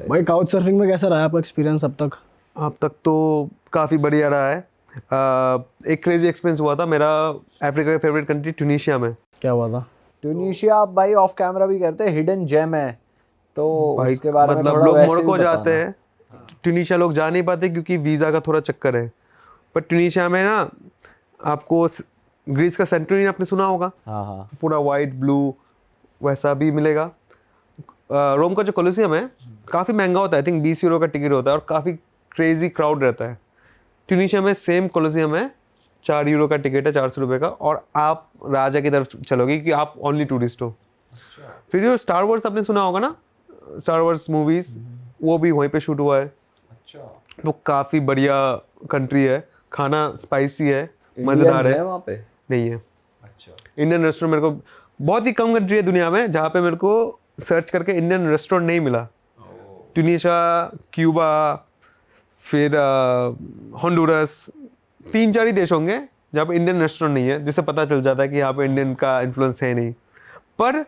भाई couch surfing में कैसा रहा आपका एक्सपीरियंस अब तक? अब तक तो काफ़ी बढ़िया रहा है। एक क्रेजी एक्सपीरियंस हुआ था मेरा अफ्रीका का फेवरेट कंट्री ट्यूनीशिया में। क्या हुआ था? ट्यूनीशिया आप भाई ऑफ कैमरा भी कहते हैं हिडन जेम है, तो भाई उसके बारे में मतलब थोड़ा लोग वैसे भी मोरक्को जाते बताना। हैं, ट्यूनीशिया लोग जा नहीं पाते क्योंकि वीज़ा का थोड़ा चक्कर है। पर ट्यूनीशिया में ना आपको ग्रीस का सेंटोरिनी आपने सुना होगा, हाँ हाँ। पूरा वाइट ब्लू वैसा भी मिलेगा। रोम का जो कोलोसियम है काफ़ी महंगा होता है, आई थिंक 20 यूरो का टिकट होता है और काफ़ी क्रेजी क्राउड रहता है। ट्यूनीशिया में सेम कोलोसियम है, 4 यूरो का टिकट है, 400 रुपये का, और आप राजा की तरफ चलोगे कि आप ओनली टूरिस्ट हो। फिर जो स्टार वॉर्स आपने सुना होगा ना, स्टार वॉर्स मूवीज, वो भी वहीं पे शूट हुआ है। तो काफ़ी बढ़िया कंट्री है, खाना स्पाइसी है, मज़ेदार है। वहाँ पे नहीं है। इंडियन रेस्टोरेंट मेरे को बहुत ही कम कंट्री है दुनिया में जहाँ पे मेरे को सर्च करके इंडियन रेस्टोरेंट नहीं मिला। ट्यूनीशिया, क्यूबा, फिर होंडुरस, 3-4 ही देश होंगे जहाँ पे इंडियन रेस्टोरेंट नहीं है, जिससे पता चल जाता है कि यहाँ पे इंडियन का इन्फ्लुएंस है नहीं। पर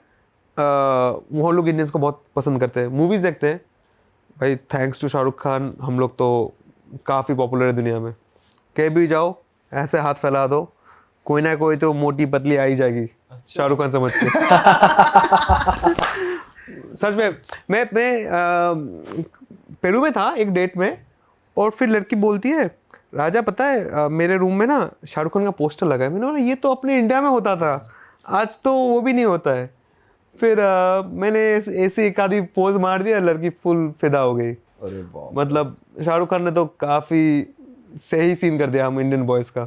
वहाँ लोग इंडियंस को बहुत पसंद करते हैं, मूवीज़ देखते हैं। भाई थैंक्स टू शाहरुख खान हम लोग तो काफ़ी पॉपुलर है दुनिया में। कहीं भी जाओ ऐसे हाथ फैला दो, कोई ना कोई तो मोटी पतली आ ही जाएगी। शाहरुख खान समझ के। सच में मैं पेरू में था एक डेट में, और फिर लड़की बोलती है, राजा पता है मेरे रूम में ना शाहरुख खान का पोस्टर लगा है। मैंने बोला ये तो अपने इंडिया में होता था, आज तो वो भी नहीं होता है। फिर मैंने ऐसे एक आधी पोज मार दिया, लड़की फुल फिदा हो गई। अरे वाह। मतलब शाहरुख खान ने तो काफ़ी सही सीन कर दिया हम इंडियन बॉयज़ का।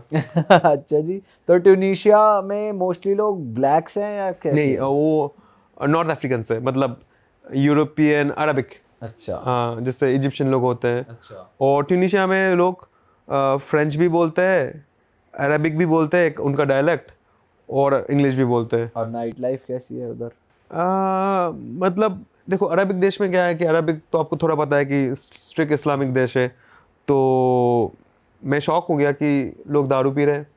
अच्छा जी, तो ट्यूनीशिया में मोस्टली लोग ब्लैक्स हैं या कैसे नहीं, हैं? वो नॉर्थ अफ्रीकन से, मतलब यूरोपियन, अरबिक। अच्छा हाँ, जैसे इजिप्शियन लोग होते हैं। अच्छा। और ट्यूनीशिया में लोग फ्रेंच भी बोलते हैं, अरबिक भी बोलते हैं, उनका डायलेक्ट, और इंग्लिश भी बोलते हैं। और नाइट लाइफ कैसी है उधर? मतलब देखो अरबिक देश में क्या है कि अरबिक तो आपको थोड़ा पता है कि स्ट्रिक्ट इस्लामिक देश है। तो मैं शॉक हो गया कि लोग दारू पी रहे हैं।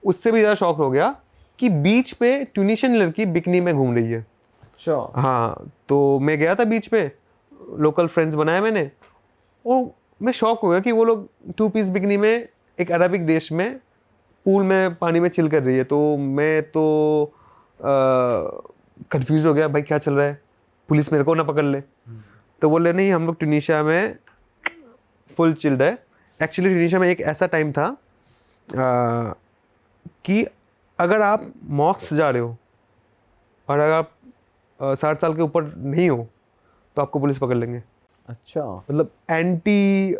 उससे भी ज़्यादा शॉक हो गया कि बीच पे ट्यूनीशियन लड़की बिकनी में घूम रही है। अच्छा। हाँ, तो मैं गया था बीच पे, लोकल फ्रेंड्स बनाए मैंने, और मैं शॉक हो गया कि वो लोग 2 पीस बिकनी में एक अरबिक देश में पूल में पानी में चिल कर रही है। तो मैं तो कंफ्यूज हो गया, भाई क्या चल रहा है, पुलिस मेरे को ना पकड़ ले। तो बोले नहीं, हम लोग ट्यूनीशिया में फुल चिल्ड है। एक्चुअली ट्यूनीशिया में एक ऐसा टाइम था कि अगर आप मॉस्क जा रहे हो और अगर आप 60 साल के ऊपर नहीं हो तो आपको पुलिस पकड़ लेंगे। अच्छा। मतलब एंटी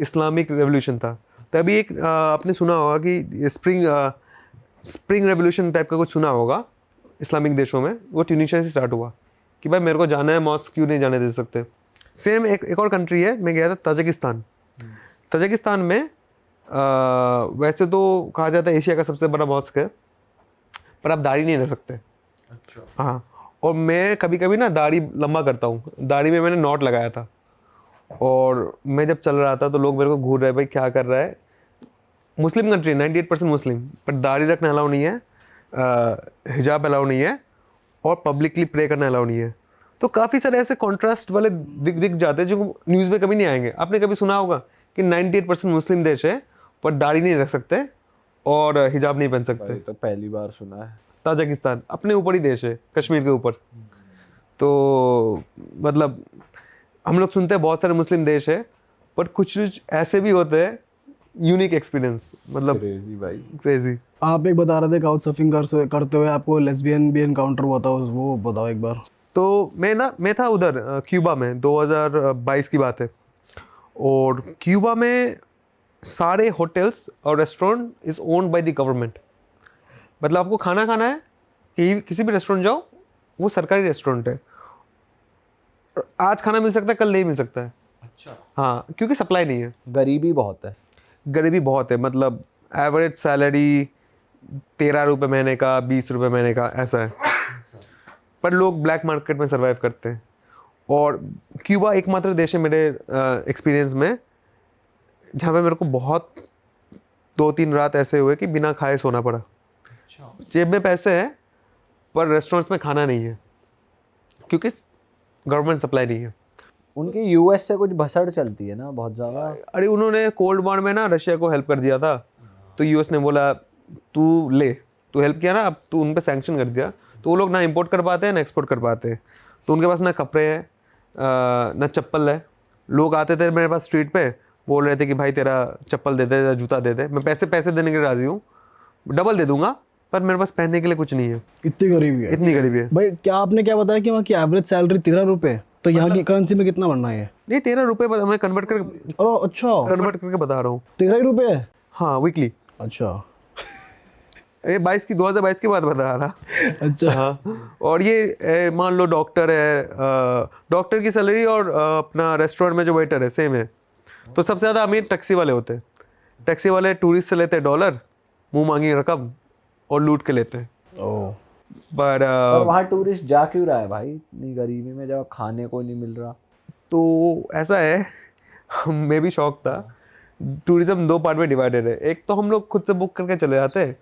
इस्लामिक रेवोल्यूशन था। तो अभी एक आपने सुना होगा कि स्प्रिंग रेवोल्यूशन टाइप का कुछ सुना होगा इस्लामिक देशों में, वो ट्यूनीशिया से स्टार्ट हुआ कि भाई मेरे को जाना है, मॉस्क क्यों नहीं जाने दे सकते। सेम एक और कंट्री है, मैं गया था ताजिकिस्तान। ताजिकिस्तान में वैसे तो कहा जाता है एशिया का सबसे बड़ा मॉस्क है, पर आप दाढ़ी नहीं रख सकते। अच्छा। हाँ, और मैं कभी कभी ना दाढ़ी लंबा करता हूँ, दाढ़ी में मैंने नॉट लगाया था, और मैं जब चल रहा था तो लोग मेरे को घूर रहे, भाई क्या कर रहा है। मुस्लिम कंट्री, 98% मुस्लिम, पर दाढ़ी रखना अलाउ नहीं है, हिजाब अलाउ नहीं है, और पब्लिकली प्रे करना अलाउ नहीं है। तो काफ़ी सारे ऐसे कॉन्ट्रास्ट वाले दिख जाते हैं जो न्यूज़ में कभी नहीं आएंगे। आपने कभी सुना होगा कि 98% मुस्लिम देश है पर दाढ़ी नहीं रख सकते और हिजाब नहीं पहन सकते। भाई तो पहली बार सुना है। ताजिकिस्तान अपने ऊपर ही देश है, कश्मीर के ऊपर। तो मतलब हम लोग सुनते हैं बहुत सारे मुस्लिम देश है, पर कुछ ऐसे भी होते हैं यूनिक एक्सपीरियंस, मतलब क्रेजी भाई। क्रेजी। आप एक बता रहे थे काउच सर्फिंग करते हुए आपको लेस्बियन भी एनकाउंटर हुआ था, वो बताओ एक बार। तो मैं था उधर क्यूबा में, 2022 की बात है। और क्यूबा में सारे होटल्स और restaurant is owned by the government. मतलब आपको खाना खाना है कि किसी भी रेस्टोरेंट जाओ, वो सरकारी रेस्टोरेंट है। आज खाना मिल सकता है, कल नहीं मिल सकता है। अच्छा। हाँ, क्योंकि सप्लाई नहीं है। गरीबी बहुत है। गरीबी बहुत है, मतलब एवरेज सैलरी 13 रुपये महीने का, 20 रुपये महीने का, ऐसा है। पर लोग ब्लैक मार्केट में सर्वाइव करते हैं। और क्यूबा एकमात्र देश है मेरे एक्सपीरियंस में जहाँ पे मेरे को बहुत 2-3 रात ऐसे हुए कि बिना खाए सोना पड़ा। अच्छा। जेब में पैसे हैं पर रेस्टोरेंट्स में खाना नहीं है, क्योंकि गवर्नमेंट सप्लाई नहीं है। उनकी यूएस से कुछ भसड़ चलती है ना बहुत ज़्यादा। अरे उन्होंने कोल्ड वॉर में ना रशिया को हेल्प कर दिया था, तो यूएस ने बोला तू हेल्प किया ना, अब तू उन पे सैंक्शन कर दिया, तो वो लोग ना इंपोर्ट कर पाते हैं ना एक्सपोर्ट कर पाते हैं। तो उनके पास ना कपड़े हैं ना चप्पल है। लोग आते थे मेरे पास स्ट्रीट पे, बोल रहे थे कि भाई तेरा चप्पल दे दे या जूता दे दे, मैं पैसे देने के लिए राजी हूँ, डबल दे दूंगा, पर मेरे पास पहनने के लिए कुछ नहीं है। इतनी गरीबी है। इतनी गरीबी है भाई क्या आपने क्या बताया कि वहाँ की एवरेज सैलरी 13 रुपए, तो यहाँ की करेंसी में कितना बनना है? नहीं, 13 रुपये मैं कन्वर्ट अच्छा, करके बता रहा हूँ। 13 ही रुपए है? हाँ वीकली। अच्छा ये 2022 की बात बता रहा था। अच्छा। हाँ, और ये मान लो डॉक्टर है, डॉक्टर की सैलरी और अपना रेस्टोरेंट में जो वेटर है सेम है। तो सबसे ज़्यादा अमीर टैक्सी वाले होते हैं। टैक्सी वाले टूरिस्ट से लेते हैं डॉलर, मुंह मांगी रकम, और लूट के लेते हैं। ओह, पर और वहाँ टूरिस्ट जा क्यों रहा है भाई इतनी गरीबी में जब खाने को नहीं मिल रहा? तो ऐसा है, मैं भी शौक था। टूरिज्म 2 पार्ट में डिवाइडेड है। एक तो हम लोग खुद से बुक करके चले जाते हैं,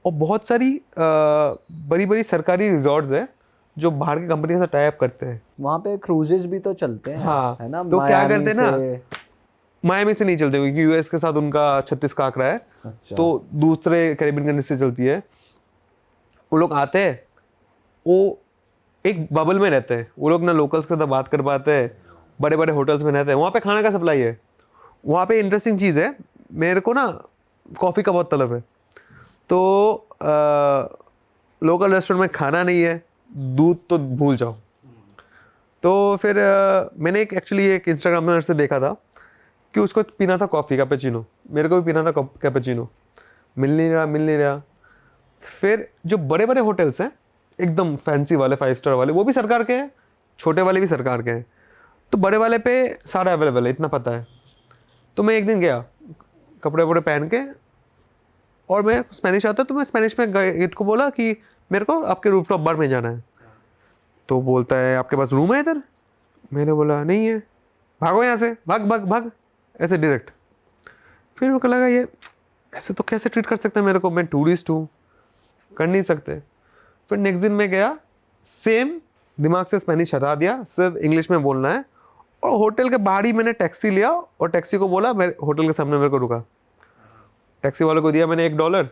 और बहुत सारी बड़ी बड़ी सरकारी रिजॉर्ट्स हैं जो बाहर की कंपनी से टाई अप करते हैं। वहाँ पे क्रूजेस भी तो चलते हैं, हाँ, है ना? तो क्या मायामी करते हैं ना, से। मायामी से नहीं चलते क्योंकि यूएस के साथ उनका 36 का आंकड़ा है। अच्छा। तो दूसरे कैरिबियन कंट्री से चलती है। वो लोग आते हैं, वो एक बबल में रहते हैं, वो लोग ना लोकल्स के साथ बात कर पाते हैं, बड़े बड़े होटल्स में रहते हैं। वहाँ पे खाने का सप्लाई है। वहाँ पे इंटरेस्टिंग चीज़ है, मेरे को ना कॉफ़ी का बहुत तलब है। तो लोकल रेस्टोरेंट में खाना नहीं है, दूध तो भूल जाओ। तो फिर मैंने एक्चुअली एक इंस्टाग्राम से देखा था कि उसको पीना था कॉफ़ी कैपेचिनो, मेरे को भी पीना था कैपेचिनो, मिल नहीं रहा। फिर जो बड़े बड़े होटल्स हैं एकदम फैंसी वाले 5 स्टार वाले, वो भी सरकार के हैं, छोटे वाले भी सरकार के हैं। तो बड़े वाले पे सारा अवेलेबल है, इतना पता है। तो मैं एक दिन गया कपड़े वपड़े पहन के, और मैं स्पेनिश आता, तो मैं स्पेनिश में गेट को बोला कि मेरे को आपके रूफटॉप बार में जाना है। तो बोलता है आपके पास रूम है इधर? मैंने बोला नहीं है। भागो यहाँ से, भाग भाग भाग, ऐसे डायरेक्ट। फिर मेरे को लगा ये ऐसे तो कैसे ट्रीट कर सकते हैं मेरे को, मैं टूरिस्ट हूँ, कर नहीं सकते। फिर नेक्स्ट दिन मैं गया, सेम दिमाग से स्पेनिश हटा दिया, सिर्फ इंग्लिश में बोलना है। और होटल के बाहर ही मैंने टैक्सी लिया, और टैक्सी को बोला, मेरे होटल के सामने मेरे को रुका। टैक्सी वाले को दिया मैंने $1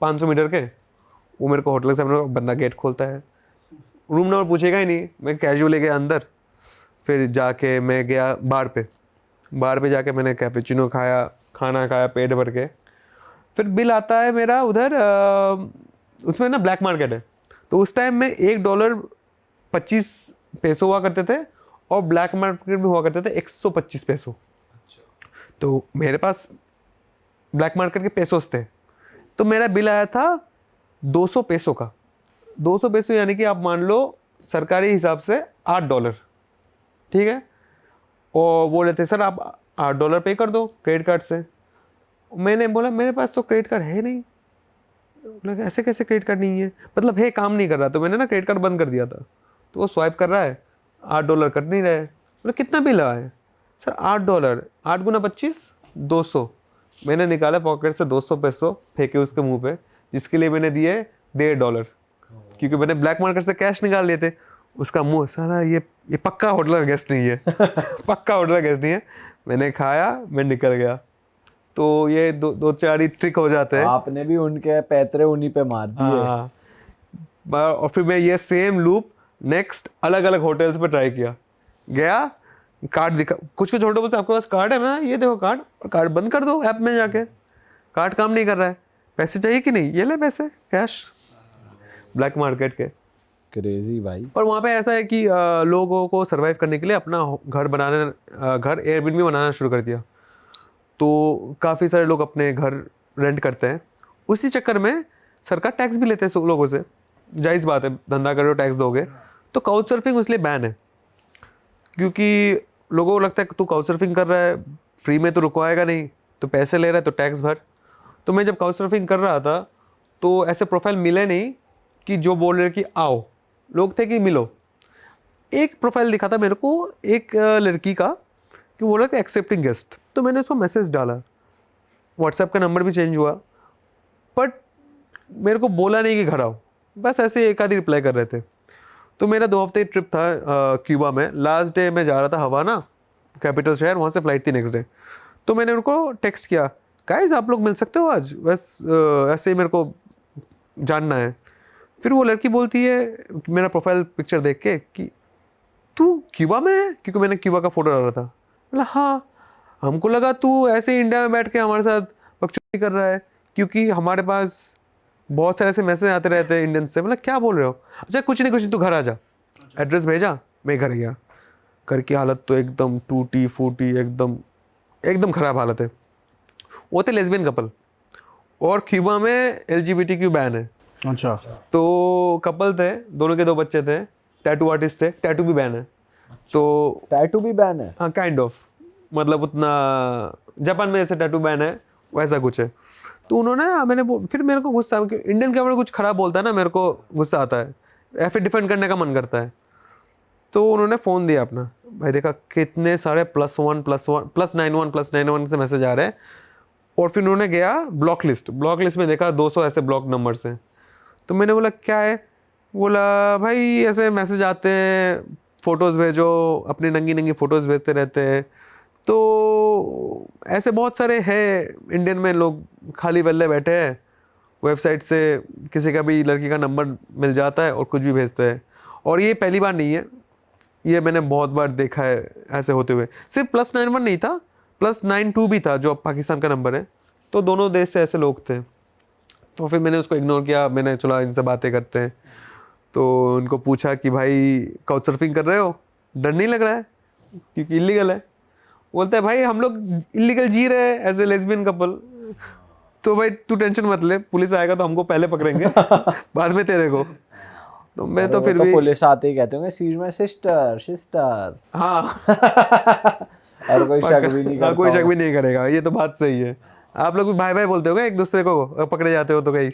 500 मीटर के। वो मेरे को होटल के सामने, बंदा गेट खोलता है, रूम नंबर पूछेगा ही नहीं। मैं कैजुअली गया अंदर। फिर जाके मैं गया बार पे जाके मैंने कैपेचिनो खाया, खाना खाया पेट भर के। फिर बिल आता है मेरा उधर, उसमें ना ब्लैक मार्केट है। तो उस टाइम में $1.25 हुआ करते थे, और ब्लैक मार्केट में हुआ करते थे 125 पैसों। तो मेरे पास ब्लैक मार्केट के पेसोस थे, तो मेरा बिल आया था 200 पैसों का। 200 पैसों यानी कि आप मान लो सरकारी हिसाब से $8, ठीक है। और बोल रहे थे सर आप $8 पे कर दो क्रेडिट कार्ड से। मैंने बोला मेरे पास तो क्रेडिट कार्ड है नहीं। बोला ऐसे कैसे क्रेडिट कार्ड नहीं है, मतलब है काम नहीं कर रहा। तो मैंने ना क्रेडिट कार्ड बंद कर दिया था। तो वो स्वाइप कर रहा है, $8 कट नहीं रहे। बोला कितना बिल आया है? सर $8, 8 गुना 25, 200। मैंने निकाला पॉकेट से 200 पैसों, फेंके उसके मुंह पे, जिसके लिए मैंने दिए $1.5, क्योंकि मैंने ब्लैक मार्केट से कैश निकाल लिए थे। उसका मुंह, सारा ये पक्का होटल का गेस्ट नहीं है पक्का होटल का गेस्ट नहीं है। मैंने खाया, मैं निकल गया। तो ये दो चार ही ट्रिक हो जाते हैं। आपने भी उनके पैतरे उन्हीं पे मार दिए। हाँ, और फिर मैं ये सेम लूप नेक्स्ट अलग अलग होटल्स पे ट्राई किया। गया, कार्ड दिखा, कुछ होटल बोलते आपके पास कार्ड है? मैं ये देखो कार्ड, और कार्ड बंद कर दो ऐप में जाके, कार्ड काम नहीं कर रहा है। पैसे चाहिए कि नहीं? ये ले पैसे कैश, ब्लैक मार्केट के। क्रेजी भाई। पर वहाँ पे ऐसा है कि लोगों को सरवाइव करने के लिए अपना घर एयरबिनबी बनाना शुरू कर दिया। तो काफ़ी सारे लोग अपने घर रेंट करते हैं। उसी चक्कर में सरकार टैक्स भी लेते हैं लोगों से। जायज़ बात है, धंधा कर रहे हो टैक्स दोगे। तो काउच सर्फिंग इसलिए बैन है, क्योंकि लोगों को लगता है कि तू काउच सर्फिंग कर रहा है, फ्री में तो रुकवाएगा नहीं, तो पैसे ले रहा है तो टैक्स भर। तो मैं जब काउच सर्फिंग कर रहा था तो ऐसे प्रोफाइल मिले नहीं कि जो बोल रहे कि आओ, लोग थे कि मिलो। एक प्रोफाइल दिखा था मेरे को एक लड़की का, कि बोल रहा था एक्सेप्टिंग गेस्ट। तो मैंने उसको मैसेज डाला, व्हाट्सएप का नंबर भी चेंज हुआ, बट मेरे को बोला नहीं कि घर आओ, बस ऐसे एक आधी रिप्लाई कर रहे थे। तो मेरा 2 हफ्ते ट्रिप था क्यूबा में। लास्ट डे मैं जा रहा था हवाना, कैपिटल शहर, वहाँ से फ्लाइट थी नेक्स्ट डे। तो मैंने उनको टेक्स्ट किया, गाइस आप लोग मिल सकते हो आज, बस ऐसे ही मेरे को जानना है। फिर वो लड़की बोलती है मेरा प्रोफाइल पिक्चर देख के कि तू क्यूबा में है, क्योंकि मैंने क्यूबा का फ़ोटो डाला था। बोला हाँ, हमको लगा तू ऐसे ही इंडिया में बैठ के हमारे साथ बकचोदी कर रहा है, क्योंकि हमारे पास बहुत सारे ऐसे मैसेज आते रहते हैं इंडियन से। मतलब क्या बोल रहे हो? अच्छा कुछ नहीं तू घर आ जा। एड्रेस भेजा, मैं घर गया। घर की हालत तो एकदम टूटी फूटी, एकदम एकदम ख़राब हालत है। वो थे लेस्बियन कपल, और क्यूबा में LGBTQ बैन है। अच्छा। तो कपल थे, दोनों के 2 बच्चे थे, टैटू आर्टिस्ट थे, टैटू भी बैन है। तो टैटू भी बैन है? हाँ काइंड ऑफ, मतलब उतना जापान में जैसे टैटू बैन है वैसा कुछ है। तो उन्होंने फिर मेरे को गुस्सा, इंडियन कैमरा कुछ ख़राब बोलता है ना, मेरे को गुस्सा आता है या फिर डिफेंड करने का मन करता है। तो उन्होंने फ़ोन दिया अपना, भाई देखा कितने सारे +1 +91 +91 से मैसेज आ रहे हैं। और फिर उन्होंने गया ब्लॉक लिस्ट में, देखा 200 ऐसे ब्लॉक नंबर्स हैं। तो मैंने बोला क्या है? बोला भाई ऐसे मैसेज आते हैं, फ़ोटोज़ भेजो, अपनी नंगी नंगी फ़ोटोज़ भेजते रहते हैं। तो ऐसे बहुत सारे हैं इंडियन में, लोग खाली वेल्ले बैठे हैं, वेबसाइट से किसी का भी लड़की का नंबर मिल जाता है और कुछ भी भेजते हैं। और ये पहली बार नहीं है, ये मैंने बहुत बार देखा है ऐसे होते हुए। सिर्फ +91 नहीं था, +92 भी था जो पाकिस्तान का नंबर है। तो दोनों देश से ऐसे लोग थे। तो फिर मैंने उसको इग्नोर किया, मैंने चला इनसे बातें करते हैं। तो उनको पूछा कि भाई काउच सर्फिंग कर रहे हो, डर नहीं लग रहा है क्योंकि इलीगल है? बोलता है भाई हम लोग इलीगल जी रहे हैं एज ए लेस्बियन कपल। तो भाई तू टेंशन मत ले, पुलिस आएगा तो हमको पहले पकड़ेंगे बाद में तेरे को। तो मैं तो फिर भी पुलिस आते ही कहते होंगे सी माय सिस्टर। हाँ और कोई शक भी नहीं करता। कोई शक भी नहीं करेगा, ये तो बात सही है। आप लोग भी भाई भाई बोलते हो एक दूसरे को, पकड़े जाते हो तो कहीं